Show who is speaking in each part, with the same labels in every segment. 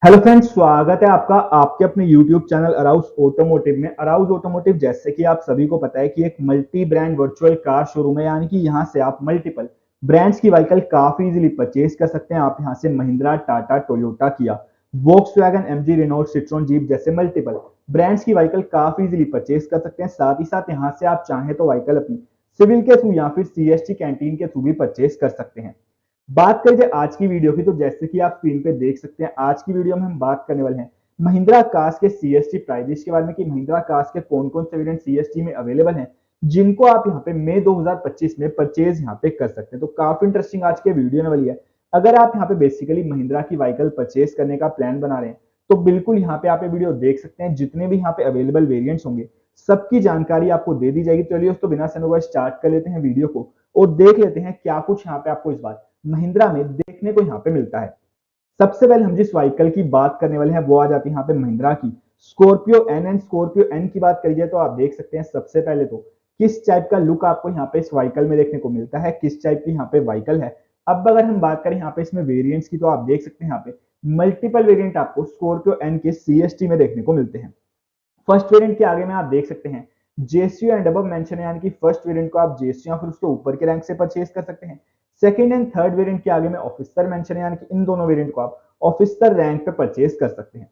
Speaker 1: Hello friends, स्वागत है आपका आपके अपने YouTube चैनल अराउज ऑटोमोटिव में। अराउज ऑटोमोटिव जैसे कि आप सभी को पता है कि एक multi brand virtual car showroom है, यानी कि यहां से आप मल्टीपल ब्रांड्स की व्हीकल काफी इजीली परचेज कर सकते हैं। आप यहां से Mahindra, Tata, Toyota, Kia, Volkswagen, MG, Renault, Citroen, Jeep जैसे मल्टीपल ब्रांड्स की व्हीकल काफी इजीली परचेज कर सकते हैं। साथ ही साथ यहाँ से आप चाहें तो व्हीकल अपनी सिविल के थ्रू या फिर सीएसटी कैंटीन के थ्रू भी परचेज कर सकते हैं। बात करें आज की वीडियो की, तो जैसे कि आप स्क्रीन पे देख सकते हैं, आज की वीडियो में हम बात करने वाले हैं महिंद्रा कार्स के सीएसटी प्राइजेस के बारे में कि महिंद्रा कार्स के कौन कौन से वेरिएंट सीएसटी में अवेलेबल हैं, जिनको आप यहाँ पे मई 2025 में परचेज यहाँ पे कर सकते हैं। तो काफी इंटरेस्टिंग आज के वीडियो ने वाली है। अगर आप यहाँ पे बेसिकली महिंद्रा की व्हीकल परचेज करने का प्लान बना रहे हैं तो बिल्कुल यहाँ पे आप ये वीडियो देख सकते हैं। जितने भी यहाँ पे अवेलेबल वेरियंट्स होंगे सबकी जानकारी आपको दे दी जाएगी। चलिए दोस्तों, बिना समय को स्टार्ट कर लेते हैं वीडियो को और देख लेते हैं क्या कुछ यहाँ पे आपको इस बार महिंद्रा में देखने को यहाँ पे मिलता है। सबसे पहले हम जिस व्हीकल की बात करने वाले हैं वो आ जाती है यहाँ पे महिंद्रा की Scorpio N. And Scorpio N की बात करिए तो आप देख सकते हैं सबसे पहले तो किस टाइप का लुक आपको यहाँ पे इस व्हीकल में देखने को मिलता है, किस टाइप की यहाँ पे व्हीकल है। अब अगर हम बात करें यहाँ पे इसमें वेरिएंट्स की, तो आप देख सकते हैं यहाँ पे मल्टीपल वेरिएंट आपको स्कॉर्पियो एन के सीएसटी में देखने को मिलते हैं। फर्स्ट वेरिएंट के आगे में आप देख सकते हैं जेसीओ एंड अबव मेंशन है, यानी कि फर्स्ट वेरिएंट को आप जेसीओ या फिर उसके ऊपर के रैंक से परचेज कर सकते हैं। सेकंड एंड थर्ड वेरिएंट के आगे में ऑफिसर मेंशन है, यानी कि इन दोनों वेरिएंट को आप ऑफिसर रैंक पे परचेज कर सकते हैं।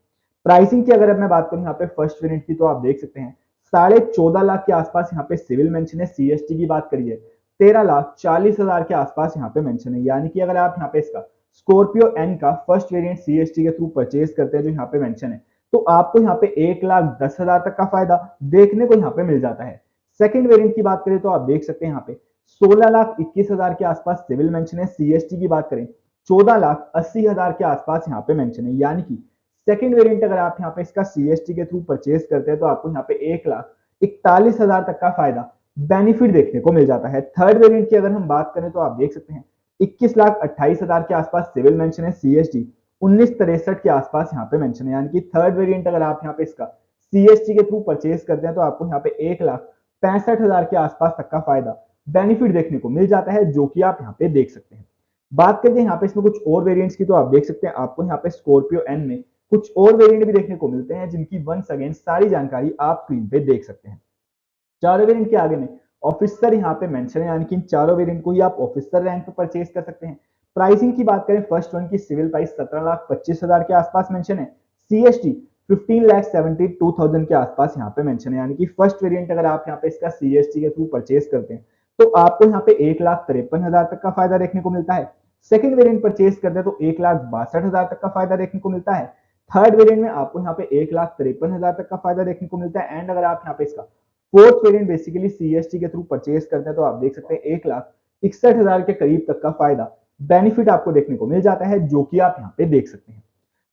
Speaker 1: प्राइसिंग की अगर अब मैं बात करूं यहाँ पे फर्स्ट वेरिएंट की, तो आप देख सकते हैं 14.5 लाख के आसपास यहाँ पे सिविल मेंशन है। सीएसटी की बात करिए 13,40,000 के आसपास यहाँ पे मेंशन है, यानी कि अगर आप यहाँ पे इसका स्कॉर्पियो एन का फर्स्ट वेरिएंट सीएसटी के थ्रू परचेज करते हैं जो यहाँ पे मेंशन है, तो आपको यहाँ पे 1,10,000 तक का फायदा देखने को यहाँ पे मिल जाता है। सेकंड वेरिएंट की बात करें तो आप देख सकते हैं यहाँ पे 16,21,000 के आसपास सिविल मेंशन है। सीएसटी की बात करें 14,80,000 के आसपास यहाँ पे मेंशन है, यानी कि सेकंड वेरिएंट अगर आप यहाँ पे इसका सीएसटी के थ्रू परचेज करते हैं तो आपको यहाँ पे 1,41,000 तक का फायदा बेनिफिट देखने को मिल जाता है। थर्ड वेरिएंट की अगर हम बात करें तो आप देख सकते हैं 21,28,000 के आसपास सिविल मेंशन है। सीएसटी 1963 के आसपास यहाँ पे मेंशन है, यानी कि थर्ड वेरिएंट अगर आप यहाँ पे इसका सीएसटी के थ्रू परचेज करते हैं तो आपको यहाँ पे 1,65,000 के आसपास तक का फायदा बेनिफिट देखने को मिल जाता है, जो कि आप यहाँ पे देख सकते हैं। बात करते हैं यहाँ पे इसमें कुछ और वेरिएंट्स की, तो आप देख सकते हैं आपको यहाँ पे स्कॉर्पियो एन में कुछ और वेरिएंट भी देखने को मिलते हैं, जिनकी वंस अगेन सारी जानकारी आप स्क्रीन पे देख सकते हैं। चारों वेरिएंट के आगे में ऑफिसर यहाँ पे मेंशन है, यानी कि इन चारों वेरिएंट को ही आप ऑफिसर रैंक पे परचेज कर सकते हैं। प्राइसिंग की बात करें फर्स्ट वन की सिविल प्राइस 17,25,000 के आसपास मेंशन है। सीएसटी 15,72,000 के आसपास यहाँ पे मेंशन है, यानी कि फर्स्ट वेरिएंट अगर आप यहाँ पे इसका सीएसटी के थ्रू परचेज करते हैं तो आपको यहाँ पे 1,53,000 तक का फायदा देखने को मिलता है। सेकंड वेरिएंट परचेज करते हैं तो 1,62,000 तक का फायदा देखने को मिलता है। थर्ड वेरिएंट में आपको यहाँ पे 1,53,000 तक का फायदा देखने को मिलता है। एंड अगर आप यहाँ पे इसका फोर्थ वेरिएंट बेसिकली सीएसटी के थ्रू परचेज करते हैं तो आप देख सकते हैं 1,61,000 के करीब तक का फायदा बेनिफिट आपको देखने को मिल जाता है, जो कि आप यहाँ पे देख सकते हैं।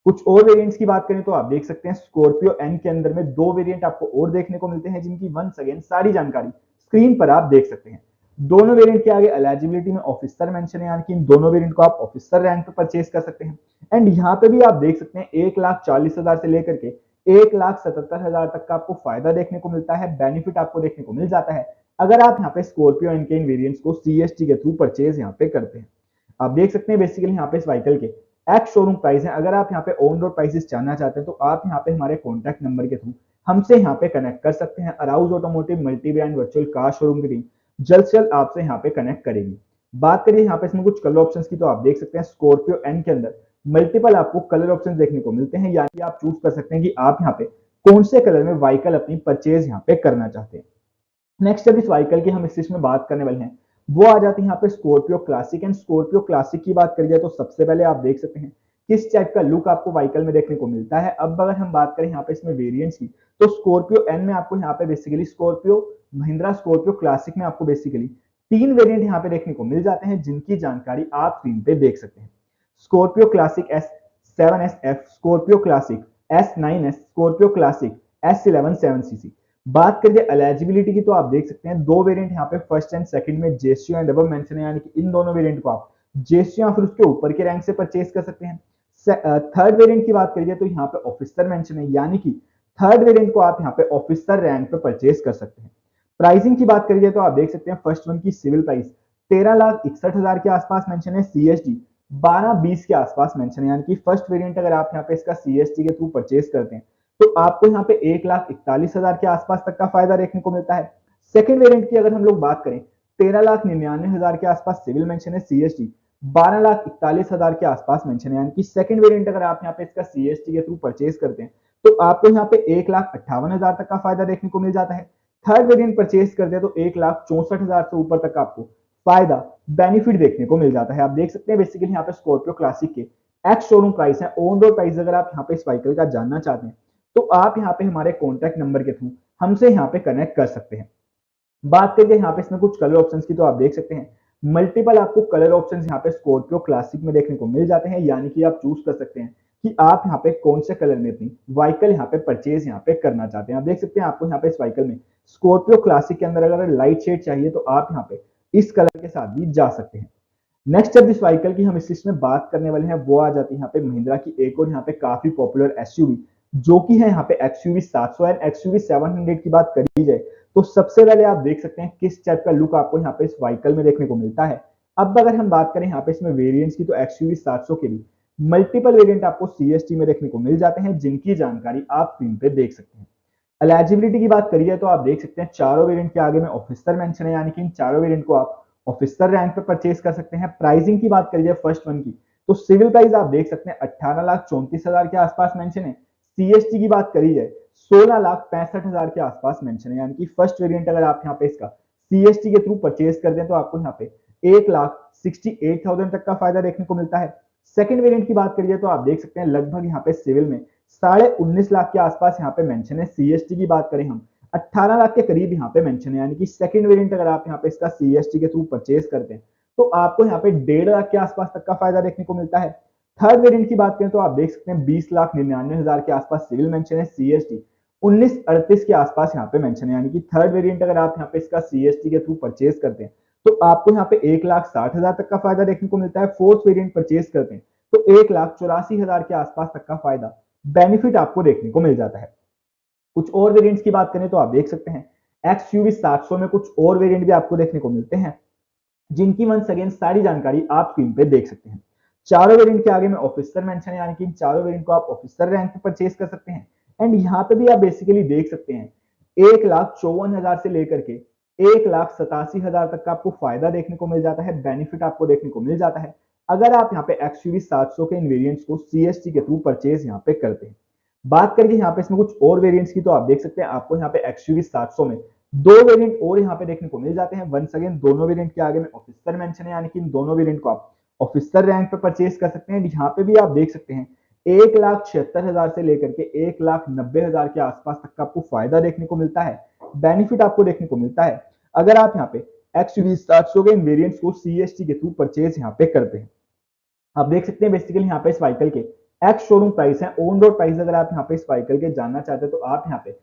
Speaker 1: कुछ और वेरिएंट्स की बात करें तो आप देख सकते हैं स्कॉर्पियो एन के अंदर में दो वेरिएंट आपको और देखने को मिलते हैं, जिनकी वंस अगेन सारी जानकारी स्क्रीन पर आप देख सकते हैं। दोनों वेरिएंट के आगे एलिजिबिलिटी में ऑफिसर मेंशन है, यानी कि इन दोनों वेरिएंट को आप ऑफिसर रैंक पर परचेज कर सकते हैं। एंड यहाँ पे भी आप देख सकते हैं 1,40,000 से लेकर के 1,77,000 तक का आपको फायदा देखने को मिलता है, बेनिफिट आपको देखने को मिल जाता है अगर आप यहाँ पे स्कॉर्पियो एन के इन वेरिएंट्स को सीएसटी के थ्रू परचेज यहाँ पे करते हैं। आप देख सकते हैं बेसिकली यहाँ पे इस व्हीकल के एक्स शोरूम प्राइस है। अगर आप यहाँ पे ऑन रोड प्राइसेस जानना चाहते हैं तो आप यहाँ पे हमारे कॉन्टैक्ट नंबर के थ्रू हमसे यहाँ पे कनेक्ट कर सकते हैं। Arouse automotive multi brand virtual car showroom की टीम जल्द से जल्द आपसे यहाँ पे कनेक्ट करेगी। बात करिए यहाँ पे इसमें कुछ कलर ऑप्शंस की, तो आप देख सकते हैं स्कॉर्पियो एन के अंदर मल्टीपल आपको कलर ऑप्शंस देखने को मिलते हैं, यानी आप चूज कर सकते हैं कि आप यहाँ पे कौन से कलर में व्हीकल अपनी परचेज यहाँ पे करना चाहते हैं। नेक्स्ट जब इस व्हीकल की हम इसमें बात करने वाले हैं वो आ जाती है यहाँ पे Scorpio classic. And Scorpio classic की बात करिए तो सबसे पहले आप देख सकते हैं किस टाइप का लुक आपको व्हीकल में देखने को मिलता है। अब अगर हम बात करें यहाँ पे इसमें वेरिएंट्स की, तो स्कॉर्पियो एन में आपको यहाँ पे basically Scorpio Mahindra Scorpio classic में आपको बेसिकली तीन वेरिएंट यहाँ पे देखने को मिल जाते हैं, जिनकी जानकारी आप स्क्रीन पे देख सकते हैं। Scorpio classic S7SF, Scorpio classic S9S, Scorpio classic S11 7cc। बात करिए एलिजिबिलिटी की, तो आप देख सकते हैं दो वेरिएंट यहाँ पे फर्स्ट एंड सेकंड में जेसीओ एंड अबव मेंशन है, यानी कि इन दोनों वेरिएंट को आप जेसीओ या फिर उसके ऊपर के रैंक से परचेज कर सकते हैं। थर्ड वेरिएंट की बात करिए तो यहाँ पे ऑफिसर मेंशन है, यानी कि थर्ड वेरिएंट को आप यहाँ पे ऑफिसर रैंक पे परचेज कर सकते हैं। प्राइसिंग की बात करिए तो आप देख सकते हैं फर्स्ट वन की सिविल प्राइस 13,61,000 के आसपास मेंशन है। सीएसडी 12-20 के आसपास मेंशन है, यानी कि फर्स्ट वेरिएंट अगर आप यहाँ पे इसका सीएसटी के थ्रू परचेज करते हैं तो आपको यहाँ पे 1,41,000 के आसपास तक का फायदा देखने को मिलता है। सेकंड वेरिएंट की अगर हम लोग बात करें 13,99,000 के आसपास सिविल मेंशन है, सीएसटी 12,41,000 के आसपास मेंशन है, यानी कि सेकंड वेरिएंट अगर आप यहाँ पे इसका सीएसटी के थ्रू परचेज करते हैं तो आपको यहाँ पे 1,58,000 तक का फायदा देखने को मिल जाता है। थर्ड वेरिएंट परचेज करते हैं तो 1,64,000 से ऊपर तक आपको फायदा बेनिफिट देखने को मिल जाता है। आप देख सकते हैं बेसिकली यहाँ पे स्कॉर्पियो क्लासिक के एक्स शोरूम प्राइस है, ऑन रोड प्राइस अगर आप यहाँ पे इस व्हीकल का जानना चाहते हैं तो आप यहाँ पे हमारे कॉन्टैक्ट नंबर के थ्रू हमसे यहाँ पे कनेक्ट कर सकते हैं। बात करिए यहाँ पे इसमें कुछ कलर ऑप्शंस की, तो आप देख सकते हैं मल्टीपल आपको कलर ऑप्शंस यहाँ पे स्कॉर्पियो क्लासिक में देखने को मिल जाते हैं, यानी कि आप चूज कर सकते हैं कि आप यहाँ पे कौन से कलर में अपनी व्हीकल यहाँ पे परचेज यहाँ पे करना चाहते हैं। आप देख सकते हैं आपको यहाँ पे इस व्हीकल में स्कॉर्पियो क्लासिक के अंदर अगर लाइट शेड चाहिए तो आप यहाँ पे इस कलर के साथ भी जा सकते हैं। नेक्स्ट जब इस व्हीकल की हम इस लिस्ट में बात करने वाले हैं वो आ जाती है यहाँ पे महिंद्रा की एक और यहाँ पे काफी पॉपुलर एसयूवी जो कि है यहाँ पे एक्सयूवी 700 एंड एक्सयूवी 700 की बात करी जाए तो सबसे पहले आप देख सकते हैं किस टाइप का लुक आपको यहाँ पे इस व्हीकल में देखने को मिलता है। अब अगर हम बात करें यहाँ पे इसमें वेरिएंट्स की तो एक्सयूवी 700 के भी मल्टीपल वेरिएंट आपको सीएसटी में देखने को मिल जाते हैं जिनकी जानकारी आप स्क्रीन पे देख सकते हैं। एलिजिबिलिटी की बात करिए तो आप देख सकते हैं चारों वेरिएंट के आगे में ऑफिसर मेंशन है, यानी कि इन चारों वेरिएंट को आप ऑफिसर रैंक पे परचेज कर सकते हैं। प्राइसिंग की बात करिए फर्स्ट वन की तो सिविल प्राइस आप देख सकते हैं 18,34,000 के आसपास मेंशन है। सीएसटी की बात करी जाए 16,65,000 के आसपास मेंशन है, यानी कि फर्स्ट वेरिएंट अगर आप यहाँ पे इसका सीएसटी के थ्रू परचेज करते हैं तो आपको यहाँ पे 1,68,000 तक का फायदा देखने को मिलता है। सेकंड वेरिएंट की बात करिए तो आप देख सकते हैं लगभग यहाँ पे सिविल में 19.5 लाख के आसपास यहाँ पे मेंशन है। सीएसटी की बात करें हम 18 लाख के करीब यहाँ पे मेंशन है, यानी कि सेकंड वेरिएंट अगर आप यहाँ पे इसका सीएसटी के थ्रू परचेज करते हैं तो आपको यहाँ पे 1.5 लाख के आसपास तक का फायदा देखने को मिलता है। थर्ड वेरिएंट की बात करें तो आप देख सकते हैं 20,99,000 के आसपास सिविल मेंशन है, सीएसटी 19.38 के आसपास यहाँ पे मेंशन है, यानी कि थर्ड वेरिएंट अगर आप यहाँ पे इसका सीएसटी के थ्रू परचेज करते हैं तो आपको यहाँ पे 1,60,000 तक का फायदा देखने को मिलता है। फोर्थ वेरिएंट परचेज करते हैं तो 1,84,000 के आसपास तक का फायदा बेनिफिट आपको देखने को मिल जाता है। कुछ और वेरिएंट्स की बात करें तो आप देख सकते हैं एक्सयूवी 700 में कुछ और वेरिएंट भी आपको देखने को मिलते हैं जिनकी वंस अगेन सारी जानकारी आप स्क्रीन पे देख सकते हैं। चारों वेरिएंट के आगे में ऑफिसर मेंशन है, यानी कि इन चारों वेरिएंट को आप ऑफिसर रैंक पे परचेज कर सकते हैं। एंड यहाँ पे भी आप बेसिकली देख सकते हैं 1,54,000 से लेकर के 1,87,000 तक का आपको फायदा देखने को मिल जाता है, बेनिफिट आपको देखने को मिल जाता है अगर आप यहाँ पे एक्सयूवी 700 के इन वेरिएंट्स को सीएसटी के थ्रू परचेज यहाँ पे करते हैं। बात करिए यहाँ पे इसमें कुछ और वेरिएंट्स की तो आप देख सकते हैं आपको यहाँ पे एक्सयूवी 700 में दो वेरिएंट और यहाँ पे देखने को मिल जाते हैं। वंस अगेन दोनों वेरिएंट के आगे में ऑफिसर मेंशन है, यानी कि इन दोनों वेरिएंट को आप ऑफिसर रैंक पे परचेज कर सकते हैं। यहाँ पे भी आप देख सकते हैं 1,76,000 से लेकर के 1,90,000 के आसपास तक का आपको फायदा देखने को मिलता है, बेनिफिट आपको देखने को मिलता है अगर आप यहाँ पे एक्सयूवी 700 के इन वेरिएंट्स को सीएसटी के थ्रू परचेज यहाँ पे करते हैं। आप देख सकते हैं बेसिकली यहाँ पे इस व्हीकल के एक्स शोरूम प्राइस है, ऑन रोड प्राइस अगर आप यहाँ पे इस व्हीकल के जानना चाहते हैं तो आप यहाँ पे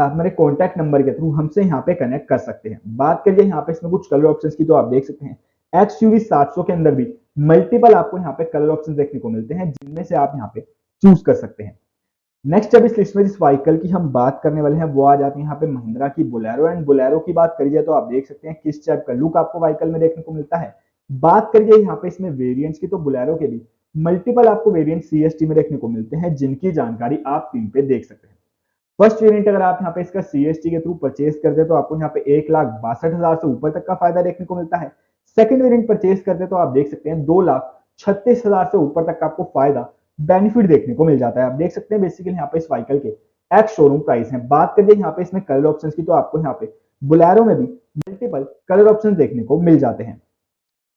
Speaker 1: हमारे कॉन्टैक्ट नंबर के थ्रू हमसे यहाँ पे कनेक्ट कर सकते हैं। बात करिए यहाँ पे इसमें कुछ कलर ऑप्शंस की तो आप देख सकते हैं एक्सयूवी 700 के अंदर भी मल्टीपल आपको यहाँ पे कलर ऑप्शंस देखने को मिलते हैं जिनमें से आप यहाँ पे चूज कर सकते हैं। नेक्स्ट जब इस लिस्ट में जिस व्हीकल की हम बात करने वाले हैं वो आ जाती है यहाँ पे महिंद्रा की बोलेरो। एंड बोलेरो की बात करिए तो आप देख सकते हैं किस टाइप का लुक आपको व्हीकल में देखने को मिलता है। बात करिए यहाँ पे इसमें वेरिएंट्स की तो बोलेरो के भी मल्टीपल आपको वेरिएंट सीएसटी में देखने को मिलते हैं जिनकी जानकारी आप स्क्रीन पे देख सकते हैं। फर्स्ट वेरिएंट अगर आप यहाँ पे इसका सीएसटी के थ्रू परचेज करते हैं तो आपको यहाँ पे 1,62,000 से ऊपर तक का फायदा देखने को मिलता है। सेकंड वेरिएंट परचेज करते हैं तो आप देख सकते हैं 2,36,000 से ऊपर तक का आपको फायदा बेनिफिट देखने को मिल जाता है। आप देख सकते हैं बेसिकली यहाँ पे इस व्हीकल के एक्स शोरूम प्राइस है। बात करिए यहाँ पे इसमें कलर ऑप्शन की तो आपको यहाँ पे बोलेरो में भी मल्टीपल कलर ऑप्शन देखने को मिल जाते हैं।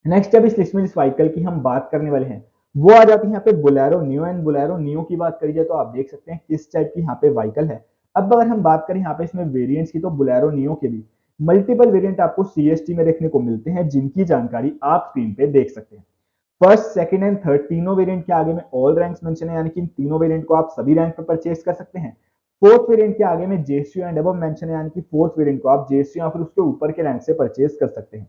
Speaker 1: नेक्स्ट जब इस लिस्ट में जिस व्हीकल की हम बात करने वाले हैं वो आ जाती है यहाँ पे Bolero neo. And Bolero neo की बात करिए तो आप देख सकते हैं किस टाइप की यहाँ पे व्हीकल है। अब अगर हम बात करें यहाँ पे इसमें वेरिएंट्स की तो बोलेरो नियो के भी मल्टीपल वेरिएंट आपको सीएसटी में देखने को मिलते हैं जिनकी जानकारी आप स्क्रीन पे देख सकते हैं। फर्स्ट सेकंड एंड थर्ड तीनों वेरिएंट के आगे में ऑल रैंक्स मेंशन है, यानी कि इन तीनों वेरिएंट को आप सभी रैंक पे परचेज कर सकते हैं। फोर्थ वेरिएंट के आगे में जेएसयू एंड अबव मेंशन है, यानी कि फोर्थ वेरिएंट को आप जेएसयू या फिर उसके ऊपर के रैंक से परचेज कर सकते हैं।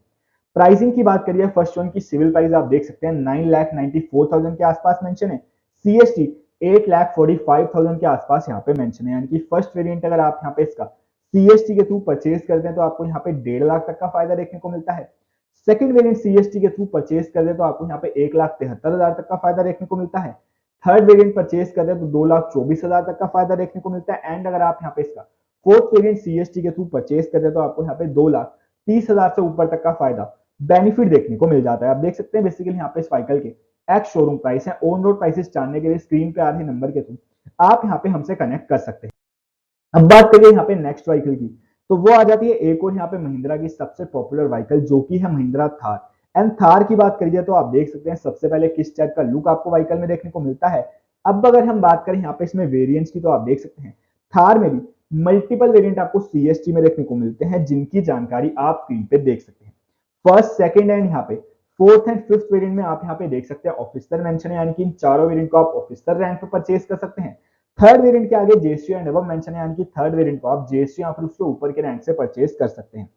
Speaker 1: प्राइसिंग की बात करिए फर्स्ट वन की सिविल प्राइस आप देख सकते हैं 9,94,000 के आसपास मेंशन है। सीएसटी 8,45,000 के आसपास यहाँ पे मेंशन है, यानी कि फर्स्ट वेरिएंट अगर आप यहाँ पे इसका सीएसटी के थ्रू परचेज करते हैं तो आपको यहाँ पे 1.5 लाख तक का फायदा देखने को मिलता है। सेकंड वेरिएंट सीएसटी के थ्रू परचेज कर दे तो आपको यहाँ पे 1,73,000 तक का फायदा देखने को मिलता है। थर्ड वेरिएंट परचेज कर दे तो 2,24,000 तक का फायदा देखने को मिलता है। एंड अगर आप यहाँ पे इसका फोर्थ वेरिएंट सीएसटी के थ्रू परचेज कर दे तो आपको यहाँ पे 2,30,000 से ऊपर तक का फायदा बेनिफिट देखने को मिल जाता है। आप देख सकते हैं बेसिकली यहाँ पे इस व्हीकल के एक्स शोरूम प्राइस है। ऑन रोड प्राइसेस जानने के लिए स्क्रीन पे आ रहे नंबर के थ्रू आप यहाँ पे हमसे कनेक्ट कर सकते हैं। अब बात करिए यहाँ पे नेक्स्ट व्हीकल की, तो वो आ जाती है एक और यहाँ पे महिंद्रा की सबसे पॉपुलर व्हीकल जो कि है महिंद्रा थार। एंड थार की बात करिए तो आप देख सकते हैं सबसे पहले किस टाइप का लुक आपको व्हीकल में देखने को मिलता है। अब अगर हम बात करें यहाँ पे इसमें वेरिएंट्स की तो आप देख सकते हैं थार में भी मल्टीपल वेरिएंट आपको सीएसटी में देखने को मिलते हैं जिनकी जानकारी आप स्क्रीन पे देख सकते हैं। फर्स्ट, सेकंड एंड यहाँ पे फोर्थ एंड फिफ्थ वेरिएंट में आप यहाँ पे देख सकते हैं ऑफिसर मेंशन है, यानी कि इन चारों वेरिएंट को आप ऑफिसर रैंक पे परचेज कर सकते हैं। थर्ड वेरिएंट के आगे जेएसयू एंड अबव मेंशन है, यानी कि थर्ड वेरिएंट को आप जेएसयू या फिर उसके ऊपर के रैंक से परचेज कर सकते हैं।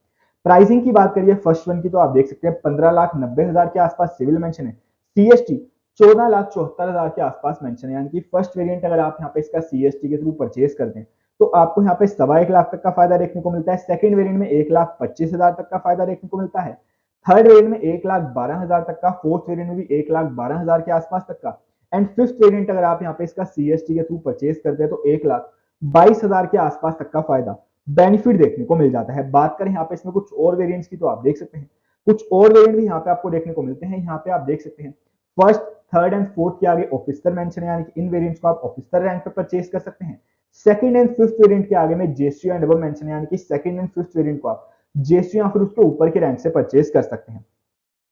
Speaker 1: प्राइसिंग की बात करिए फर्स्ट वन की तो आप देख सकते हैं 15,90,000 के आसपास सिविल मेंशन है। सीएसटी 14,74,000 के आसपास मेंशन है, यानी कि फर्स्ट वेरिएंट अगर आप यहाँ पे इसका सीएसटी के थ्रू परचेज करते हैं तो आपको यहाँ पे 1,25,00,000 तक का फायदा देखने को मिलता है। सेकंड वेरिएंट में 1,25,000 तक का फायदा देखने को मिलता है। थर्ड वेरिएंट में 1,12,000 तक का, फोर्थ वेरिएंट में भी 1,12,000 के आसपास तक का। एंड फिफ्थ वेरिएंट अगर आप यहाँ पे इसका सीएसटी के थ्रू परचेज करते हैं तो 1,22,000 के आसपास तक का फायदा बेनिफिट देखने को मिल जाता है। बात करें यहाँ पे इसमें कुछ और वेरिएंट्स की तो आप देख सकते हैं कुछ और वेरिएंट भी यहाँ पे आपको देखने को मिलते हैं। यहाँ पे आप देख सकते हैं फर्स्ट, थर्ड एंड फोर्थ के आगे ऑफिसर मेंशन है, यानी कि इन वेरिएंट्स को आप ऑफिसर रैंक पे परचेज कर सकते हैं। सेकंड एंड फिफ्थ वेरिएंट के आगे में जेएसयू एंड अबव मेंशन है, यानी कि सेकंड एंड फिफ्थ वेरिएंट को आप जेएसयू या फिर उसके ऊपर के रैंक से परचेज कर सकते हैं।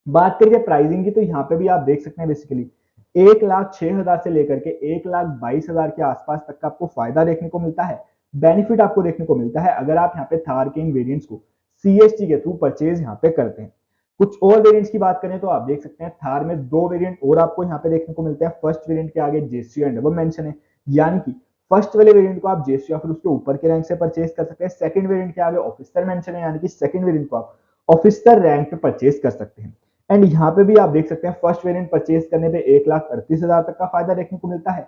Speaker 1: बात करिए प्राइसिंग की तो यहाँ पे भी आप देख सकते हैं बेसिकली 1,06,000 से लेकर के 1,22,000 के आसपास तक का आपको फायदा देखने को मिलता है। बेनिफिट आपको देखने को मिलता है अगर आप यहाँ पे थार के इन वेरिएंट्स को सीएसटी के थ्रू परचेज यहाँ पे करते हैं। कुछ और वेरिएंट्स की बात करें तो आप देख सकते हैं थार में दो वेरिएंट और आपको यहाँ पे देखने को मिलते हैं। फर्स्ट वेरिएंट के आगे जेएसयू एंड अबव मेंशन है, यानी कि फर्स्ट वाले वेरिएंट को आप जेएसयू या फिर उसके ऊपर के रैंक से परचेज कर सकते हैं। सेकंड वेरिएंट के आगे ऑफिसर मेंशन है, यानी कि सेकंड वेरिएंट को आप ऑफिसर रैंक पे परचेज कर सकते हैं। एंड यहाँ पे भी आप देख सकते हैं फर्स्ट वेरिएंट परचेज करने पे 1,38,000 तक का फायदा देखने को मिलता है।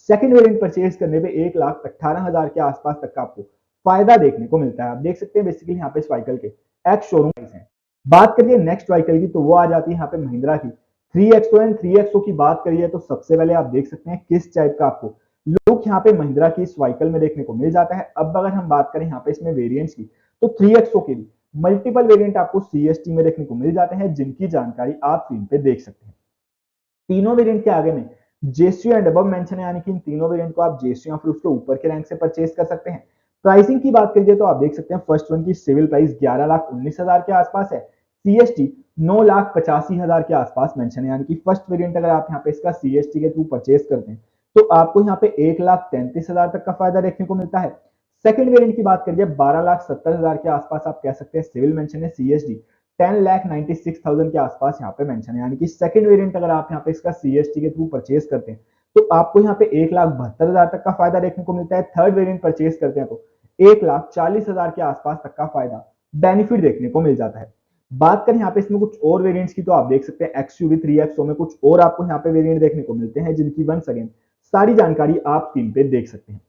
Speaker 1: सेकंड वेरिएंट परचेज करने पे 1,18,000 के आसपास तक का आपको फायदा देखने को मिलता है। आप देख सकते हैं बेसिकली यहाँ पे इस व्हीकल के एक्स शोरूम प्राइस है। बात करिए नेक्स्ट व्हीकल की तो वो आ जाती है यहाँ पे महिंद्रा की 3XO एंड 3XO की बात करिए तो सबसे पहले आप देख सकते हैं किस टाइप का आपको लुक यहाँ पे महिंद्रा की इस व्हीकल में देखने को मिल जाता है। अब अगर हम बात करें यहाँ पे इसमें वेरिएंट्स की तो 3XO के भी मल्टीपल वेरिएंट आपको सीएसटी में देखने को मिल जाते हैं जिनकी जानकारी आप स्क्रीन पे देख सकते हैं। तीनों वेरिएंट के आगे में जेएसयू एंड अबव मेंशन है, यानी कि इन तीनों वेरिएंट को आप जेएसयू या फिर उसके ऊपर के रैंक से परचेज कर सकते हैं। प्राइसिंग की बात करिए तो आप देख सकते हैं फर्स्ट वन की सिविल प्राइस 11,19,000 के आसपास है। सीएसटी 9,85,000 के आसपास मेंशन है, यानी कि फर्स्ट वेरिएंट अगर आप यहाँ पे इसका सीएसटी के थ्रू परचेज करते हैं तो आपको यहाँ पे 1,33,000 तक का फायदा देखने को मिलता है। सेकंड वेरिएंट की बात करिए 12,70,000 के आसपास आप कह सकते हैं सिविल मेंशन है। सीएसडी 10,96,000 के आसपास यहाँ पे मेंशन है, यानी कि सेकंड वेरिएंट अगर आप यहाँ पे इसका सीएसटी के थ्रू परचेज करते हैं तो आपको यहाँ पे 1,72,000 तक का फायदा देखने को मिलता है। थर्ड वेरिएंट परचेज करते हैं तो 1,40,000 के आसपास तक का फायदा बेनिफिट देखने को मिल जाता है। बात करें यहाँ पे इसमें कुछ और वेरिएंट्स की तो आप देख सकते हैं एक्सयूवी 3XO में कुछ और आपको यहाँ पे वेरिएंट देखने को मिलते हैं जिनकी वंस अगेन सारी जानकारी आप स्क्रीन पे देख सकते हैं।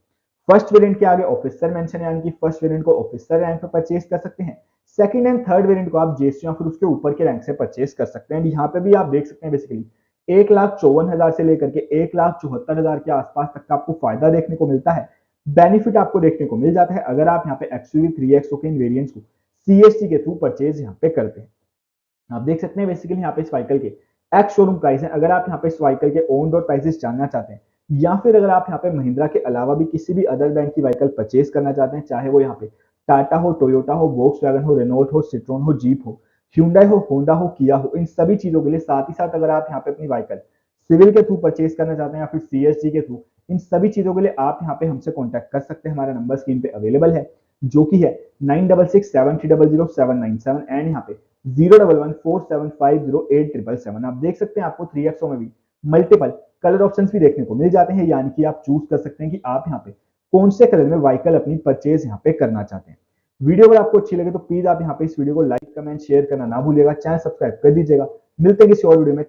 Speaker 1: फर्स्ट वेरिएंट के आगे ऑफिसर मेंशन है, यानी कि फर्स्ट वेरिएंट को ऑफिसर रैंक पे परचेज कर सकते हैं। सेकंड एंड थर्ड वेरिएंट को आप जेएसयू या फिर उसके ऊपर के रैंक से परचेज कर सकते हैं। यहाँ पे भी आप देख सकते हैं बेसिकली 1,54,000 से लेकर के 1,74,000 के आसपास तक का आपको फायदा देखने को मिलता है। बेनिफिट आपको देखने को मिल जाता है अगर आप यहाँ पे एक्सयूवी 3XO के इन वेरिएंट्स को सीएसटी के थ्रू परचेज यहाँ पे करते हैं। आप देख सकते हैं बेसिकली यहाँ पे इस व्हीकल के एक्स शोरूम प्राइस है। अगर आप यहाँ पे इस व्हीकल के ऑन रोड प्राइसेस जानना चाहते हैं या फिर अगर आप यहाँ पे महिंद्रा के अलावा भी किसी भी अदर ब्रांड की व्हीकल परचेज करना चाहते हैं, चाहे वो यहाँ पे टाटा हो, टोयोटा हो, वोक्सवैगन हो, रेनॉल्ट हो, सिट्रोन हो, जीप हो, ह्यूंडई हो, होंडा हो, किया हो, इन सभी चीजों के लिए साथ ही साथ अगर आप यहाँ पे अपनी व्हीकल सिविल के थ्रू परचेज करना चाहते हैं या फिर सीएसजी के थ्रू, इन सभी चीजों के लिए आप यहाँ पे हमसे कॉन्टैक्ट कर सकते हैं। हमारा नंबर स्क्रीन पे अवेलेबल है जो कि है 9667300797 एंड यहाँ पे 01147508777। आप देख सकते हैं आपको 3XO में भी मल्टीपल कलर ऑप्शंस भी देखने को मिल जाते हैं, यानी कि आप चूज कर सकते हैं कि आप यहाँ पे कौन से कलर में व्हीकल अपनी परचेज यहाँ पे करना चाहते हैं। वीडियो अगर आपको अच्छी लगे तो प्लीज आप यहाँ पे इस वीडियो को लाइक, कमेंट, शेयर करना ना भूलिएगा। चैनल सब्सक्राइब कर दीजिएगा। मिलते हैं किसी और वीडियो में।